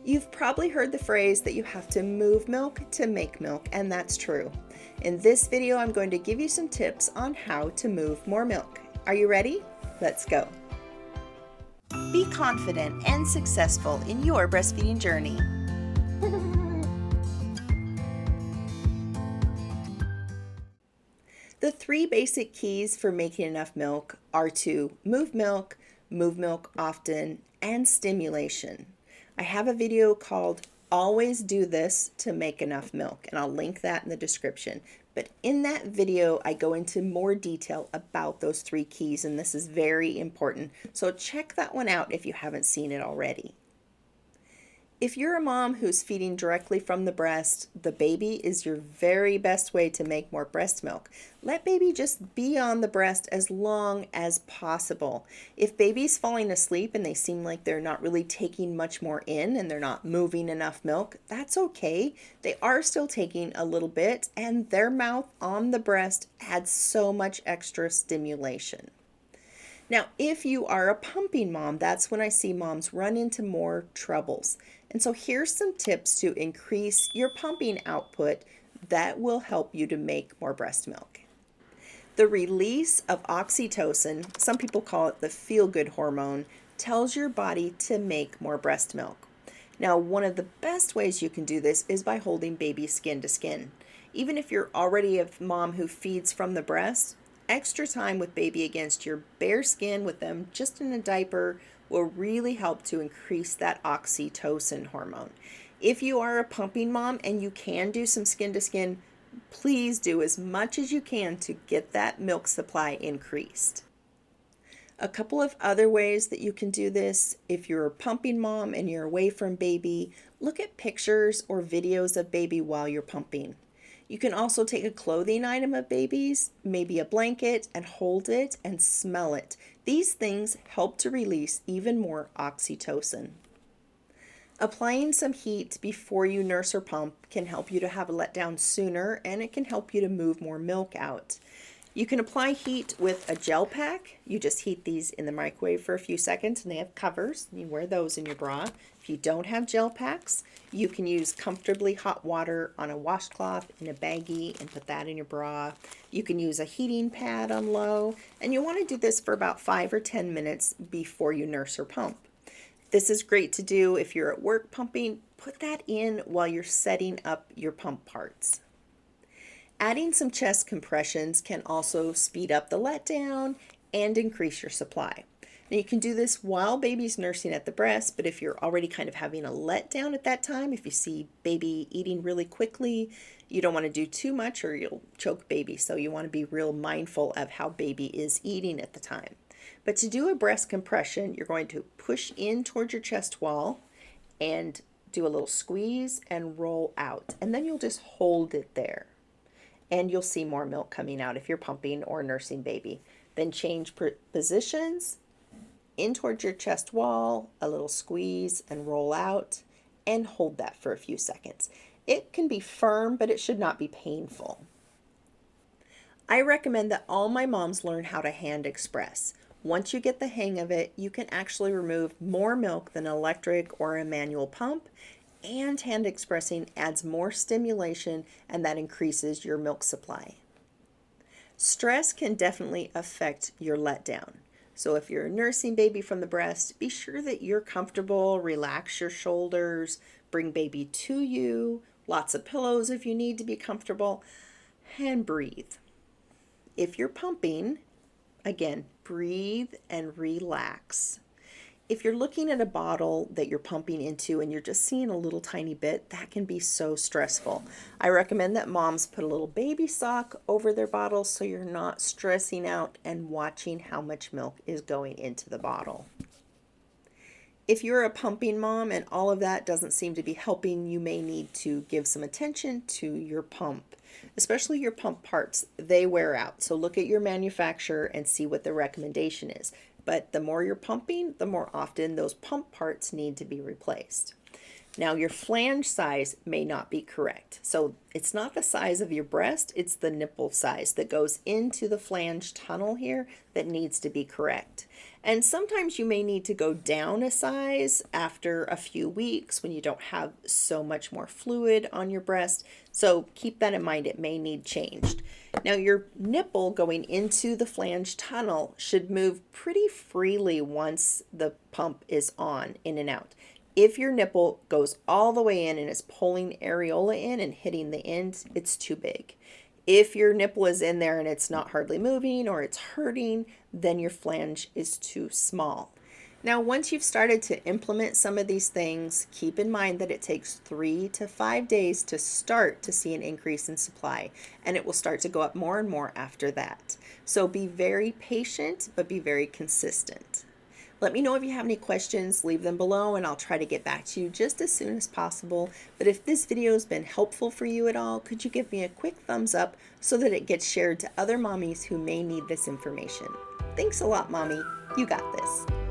You've probably heard the phrase that you have to move milk to make milk, and that's true. In this video, I'm going to give you some tips on how to move more milk. Are you ready? Let's go. Be confident and successful in your breastfeeding journey. The three basic keys for making enough milk are to move milk often, and stimulation. I have a video called Always Do This to Make Enough Milk, and I'll link that in the description. But in that video, I go into more detail about those three keys, and this is very important. So check that one out if you haven't seen it already. If you're a mom who's feeding directly from the breast, the baby is your very best way to make more breast milk. Let baby just be on the breast as long as possible. If baby's falling asleep and they seem like they're not really taking much more in and they're not moving enough milk, that's okay. They are still taking a little bit, and their mouth on the breast adds so much extra stimulation. Now, if you are a pumping mom, that's when I see moms run into more troubles. And so here's some tips to increase your pumping output that will help you to make more breast milk. The release of oxytocin, some people call it the feel-good hormone, tells your body to make more breast milk. Now, one of the best ways you can do this is by holding baby skin to skin. Even if you're already a mom who feeds from the breast, extra time with baby against your bare skin with them just in a diaper will really help to increase that oxytocin hormone. If you are a pumping mom and you can do some skin to skin, please do as much as you can to get that milk supply increased. A couple of other ways that you can do this: if you're a pumping mom and you're away from baby, look at pictures or videos of baby while you're pumping. You can also take a clothing item of baby's, maybe a blanket, and hold it and smell it. These things help to release even more oxytocin. Applying some heat before you nurse or pump can help you to have a letdown sooner, and it can help you to move more milk out. You can apply heat with a gel pack. You just heat these in the microwave for a few seconds, and they have covers. You wear those in your bra. If you don't have gel packs, you can use comfortably hot water on a washcloth in a baggie and put that in your bra. You can use a heating pad on low, and you want to do this for about 5 or 10 minutes before you nurse or pump. This is great to do if you're at work pumping. Put that in while you're setting up your pump parts. Adding some chest compressions can also speed up the letdown and increase your supply. Now, you can do this while baby's nursing at the breast, but if you're already kind of having a letdown at that time, if you see baby eating really quickly, you don't want to do too much or you'll choke baby. So you want to be real mindful of how baby is eating at the time. But to do a breast compression, you're going to push in towards your chest wall and do a little squeeze and roll out. And then you'll just hold it there, and you'll see more milk coming out if you're pumping or nursing baby. Then change positions, in towards your chest wall, a little squeeze and roll out, and hold that for a few seconds. It can be firm, but it should not be painful. I recommend that all my moms learn how to hand express. Once you get the hang of it, you can actually remove more milk than an electric or a manual pump, and hand expressing adds more stimulation, and that increases your milk supply. Stress can definitely affect your letdown. So if you're nursing baby from the breast, be sure that you're comfortable, relax your shoulders, bring baby to you, lots of pillows if you need to be comfortable, and breathe. If you're pumping, again, breathe and relax. If you're looking at a bottle that you're pumping into and you're just seeing a little tiny bit, that can be so stressful. I recommend that moms put a little baby sock over their bottle so you're not stressing out and watching how much milk is going into the bottle. If you're a pumping mom and all of that doesn't seem to be helping, you may need to give some attention to your pump, especially your pump parts. They wear out. So look at your manufacturer and see what the recommendation is. But the more you're pumping, the more often those pump parts need to be replaced. Now your flange size may not be correct. So it's not the size of your breast, it's the nipple size that goes into the flange tunnel here that needs to be correct. And sometimes you may need to go down a size after a few weeks when you don't have so much more fluid on your breast. So keep that in mind, it may need changed. Now your nipple going into the flange tunnel should move pretty freely once the pump is on, in and out. If your nipple goes all the way in and is pulling areola in and hitting the end, it's too big. If your nipple is in there and it's not hardly moving or it's hurting, then your flange is too small. Now, once you've started to implement some of these things, keep in mind that it takes 3 to 5 days to start to see an increase in supply, and it will start to go up more and more after that. So be very patient, but be very consistent. Let me know if you have any questions, leave them below, and I'll try to get back to you just as soon as possible. But if this video has been helpful for you at all, could you give me a quick thumbs up so that it gets shared to other mommies who may need this information? Thanks a lot, Mommy. You got this.